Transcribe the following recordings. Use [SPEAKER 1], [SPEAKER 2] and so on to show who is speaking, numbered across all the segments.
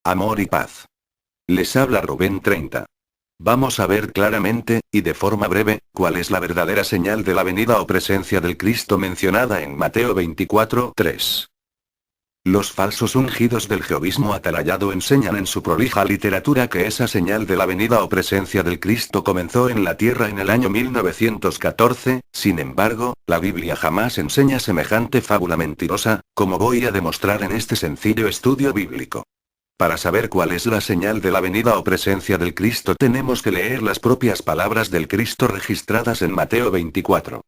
[SPEAKER 1] amor y paz. Les habla Rubén 30. Vamos a ver claramente, y de forma breve, cuál es la verdadera señal de la venida o presencia del Cristo mencionada en Mateo 24:3. Los falsos ungidos del jehovismo atalayado enseñan en su prolija literatura que esa señal de la venida o presencia del Cristo comenzó en la tierra en el año 1914, sin embargo, la Biblia jamás enseña semejante fábula mentirosa, como voy a demostrar en este sencillo estudio bíblico. Para saber cuál es la señal de la venida o presencia del Cristo tenemos que leer las propias palabras del Cristo registradas en Mateo 24.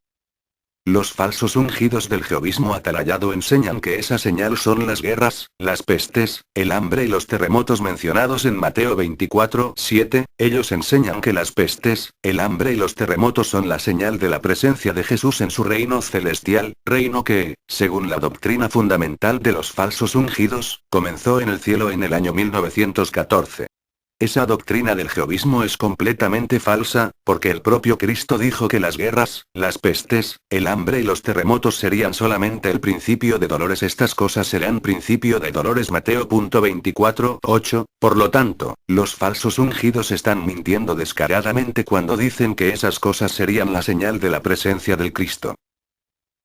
[SPEAKER 1] Los falsos ungidos del jehovismo atalayado enseñan que esa señal son las guerras, las pestes, el hambre y los terremotos mencionados en Mateo 24:7. Ellos enseñan que las pestes, el hambre y los terremotos son la señal de la presencia de Jesús en su reino celestial, reino que, según la doctrina fundamental de los falsos ungidos, comenzó en el cielo en el año 1914. Esa doctrina del jehovismo es completamente falsa, porque el propio Cristo dijo que las guerras, las pestes, el hambre y los terremotos serían solamente el principio de dolores. Estas cosas serán principio de dolores. Mateo 24:8. Por lo tanto, los falsos ungidos están mintiendo descaradamente cuando dicen que esas cosas serían la señal de la presencia del Cristo.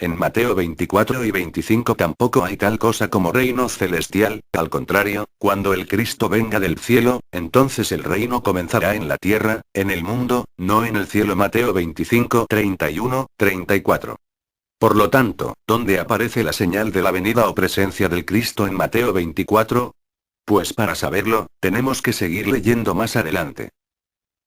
[SPEAKER 1] En Mateo 24 y 25 tampoco hay tal cosa como reino celestial, al contrario, cuando el Cristo venga del cielo, entonces el reino comenzará en la tierra, en el mundo, no en el cielo. Mateo 25, 31, 34. Por lo tanto, ¿dónde aparece la señal de la venida o presencia del Cristo en Mateo 24? Pues para saberlo, tenemos que seguir leyendo más adelante.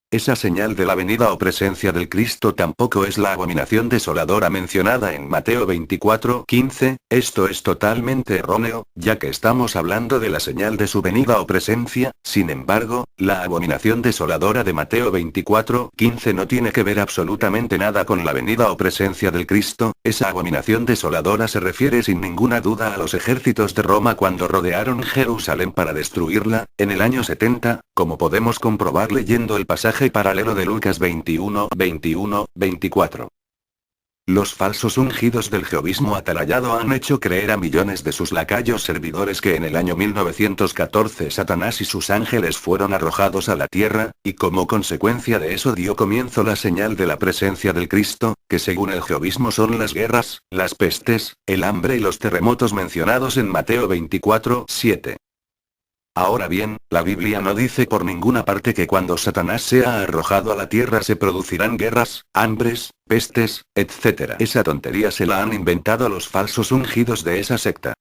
[SPEAKER 1] Esa señal de la venida o presencia del Cristo tampoco es la abominación desoladora mencionada en Mateo 24:15, esto es totalmente erróneo, ya que estamos hablando de la señal de su venida o presencia. Sin embargo, la abominación desoladora de Mateo 24:15 no tiene que ver absolutamente nada con la venida o presencia del Cristo. Esa abominación desoladora se refiere sin ninguna duda a los ejércitos de Roma cuando rodearon Jerusalén para destruirla, en el año 70, como podemos comprobar leyendo el pasaje paralelo de Lucas 21, 21, 24. Los falsos ungidos del jehovismo atalayado han hecho creer a millones de sus lacayos servidores que en el año 1914 Satanás y sus ángeles fueron arrojados a la tierra, y como consecuencia de eso dio comienzo la señal de la presencia del Cristo, que según el jehovismo son las guerras, las pestes, el hambre y los terremotos mencionados en Mateo 24:7. Ahora bien, la Biblia no dice por ninguna parte que cuando Satanás sea arrojado a la tierra se producirán guerras, hambres, pestes, etc. Esa tontería se la han inventado los falsos ungidos de esa secta.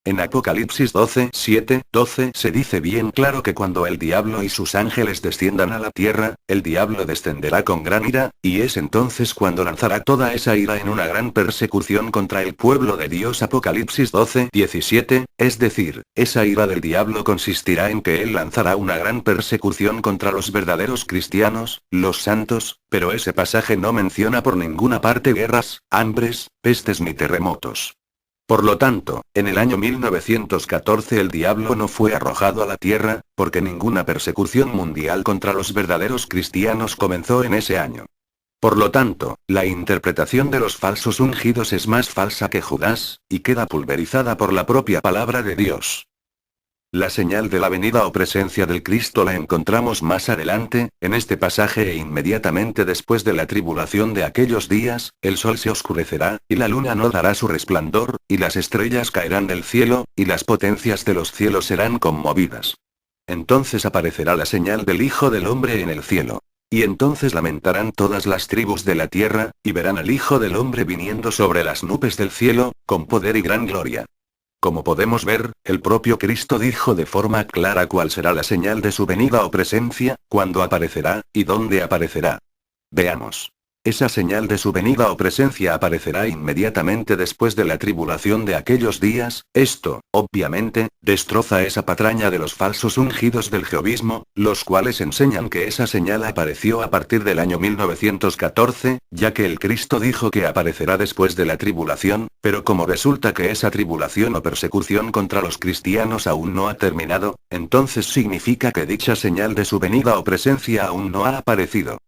[SPEAKER 1] En Apocalipsis 12:7-12 se dice bien claro que cuando el diablo y sus ángeles desciendan a la tierra, el diablo descenderá con gran ira, y es entonces cuando lanzará toda esa ira en una gran persecución contra el pueblo de Dios. Apocalipsis 12:17, es decir, esa ira del diablo consistirá en que él lanzará una gran persecución contra los verdaderos cristianos, los santos, pero ese pasaje no menciona por ninguna parte guerras, hambres, pestes ni terremotos. Por lo tanto, en el año 1914 el diablo no fue arrojado a la tierra, porque ninguna persecución mundial contra los verdaderos cristianos comenzó en ese año. Por lo tanto, la interpretación de los falsos ungidos es más falsa que Judas, y queda pulverizada por la propia palabra de Dios. La señal de la venida o presencia del Cristo la encontramos más adelante, en este pasaje e inmediatamente después de la tribulación de aquellos días, el sol se oscurecerá, y la luna no dará su resplandor, y las estrellas caerán del cielo, y las potencias de los cielos serán conmovidas. Entonces aparecerá la señal del Hijo del Hombre en el cielo. Y entonces lamentarán todas las tribus de la tierra, y verán al Hijo del Hombre viniendo sobre las nubes del cielo, con poder y gran gloria. Como podemos ver, el propio Cristo dijo de forma clara cuál será la señal de su venida o presencia, cuándo aparecerá, y dónde aparecerá. Veamos. Esa señal de su venida o presencia aparecerá inmediatamente después de la tribulación de aquellos días. Esto, obviamente, destroza esa patraña de los falsos ungidos del jehovismo, los cuales enseñan que esa señal apareció a partir del año 1914, ya que el Cristo dijo que aparecerá después de la tribulación, pero como resulta que esa tribulación o persecución contra los cristianos aún no ha terminado, entonces significa que dicha señal de su venida o presencia aún no ha aparecido.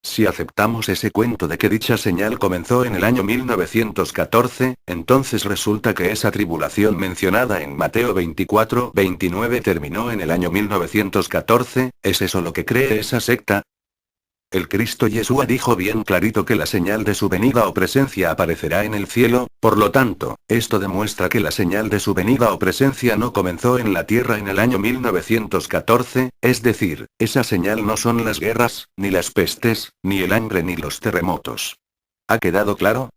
[SPEAKER 1] Si aceptamos ese cuento de que dicha señal comenzó en el año 1914, entonces resulta que esa tribulación mencionada en Mateo 24:29 terminó en el año 1914, ¿es eso lo que cree esa secta? El Cristo Yeshua dijo bien clarito que la señal de su venida o presencia aparecerá en el cielo, por lo tanto, esto demuestra que la señal de su venida o presencia no comenzó en la tierra en el año 1914, es decir, esa señal no son las guerras, ni las pestes, ni el hambre ni los terremotos. ¿Ha quedado claro?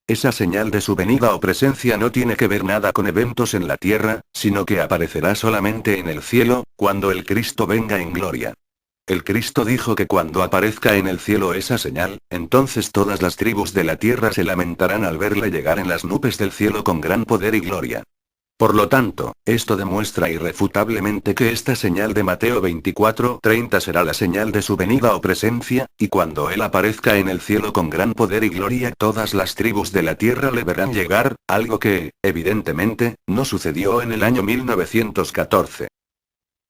[SPEAKER 1] Esa señal de su venida o presencia no tiene que ver nada con eventos en la tierra, sino que aparecerá solamente en el cielo, cuando el Cristo venga en gloria. El Cristo dijo que cuando aparezca en el cielo esa señal, entonces todas las tribus de la tierra se lamentarán al verle llegar en las nubes del cielo con gran poder y gloria. Por lo tanto, esto demuestra irrefutablemente que esta señal de Mateo 24:30 será la señal de su venida o presencia, y cuando Él aparezca en el cielo con gran poder y gloria todas las tribus de la tierra le verán llegar, algo que, evidentemente, no sucedió en el año 1914.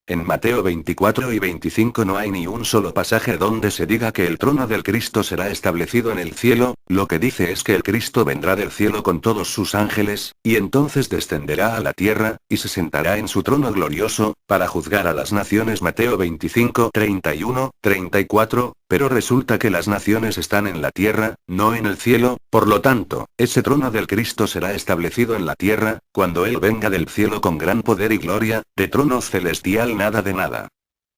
[SPEAKER 1] En Mateo 24 y 25 no hay ni un solo pasaje donde se diga que el trono del Cristo será establecido en el cielo, lo que dice es que el Cristo vendrá del cielo con todos sus ángeles, y entonces descenderá a la tierra, y se sentará en su trono glorioso, para juzgar a las naciones. Mateo 25, 31, 34, pero resulta que las naciones están en la tierra, no en el cielo, por lo tanto, ese trono del Cristo será establecido en la tierra, cuando Él venga del cielo con gran poder y gloria, de trono celestial nada de nada.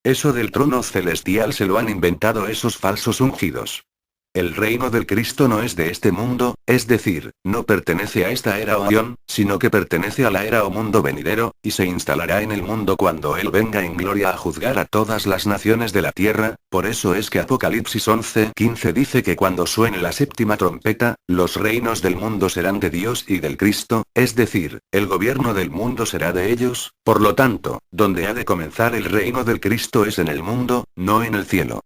[SPEAKER 1] Eso del trono celestial se lo han inventado esos falsos ungidos. El reino del Cristo no es de este mundo, es decir, no pertenece a esta era o aión, sino que pertenece a la era o mundo venidero, y se instalará en el mundo cuando Él venga en gloria a juzgar a todas las naciones de la tierra. Por eso es que Apocalipsis 11:15 dice que cuando suene la séptima trompeta, los reinos del mundo serán de Dios y del Cristo, es decir, el gobierno del mundo será de ellos, por lo tanto, donde ha de comenzar el reino del Cristo es en el mundo, no en el cielo.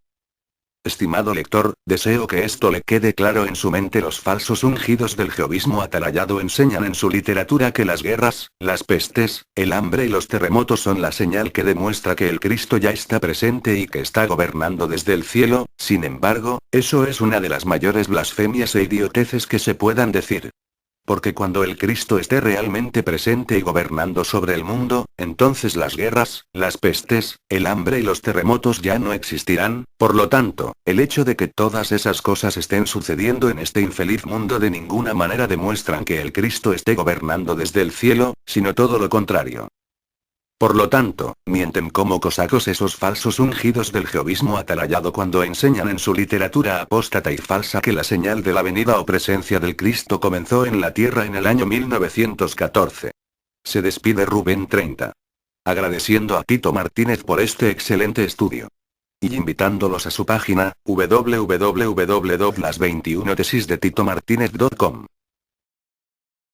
[SPEAKER 1] Estimado lector, deseo que esto le quede claro en su mente. Los falsos ungidos del jehovismo atalayado enseñan en su literatura que las guerras, las pestes, el hambre y los terremotos son la señal que demuestra que el Cristo ya está presente y que está gobernando desde el cielo. Sin embargo, eso es una de las mayores blasfemias e idioteces que se puedan decir. Porque cuando el Cristo esté realmente presente y gobernando sobre el mundo, entonces las guerras, las pestes, el hambre y los terremotos ya no existirán. Por lo tanto, el hecho de que todas esas cosas estén sucediendo en este infeliz mundo de ninguna manera demuestran que el Cristo esté gobernando desde el cielo, sino todo lo contrario. Por lo tanto, mienten como cosacos esos falsos ungidos del jehovismo atalayado cuando enseñan en su literatura apóstata y falsa que la señal de la venida o presencia del Cristo comenzó en la tierra en el año 1914. Se despide Rubén 30. Agradeciendo a Tito Martínez por este excelente estudio. Y invitándolos a su página, www.las21tesisdetitomartinez.com.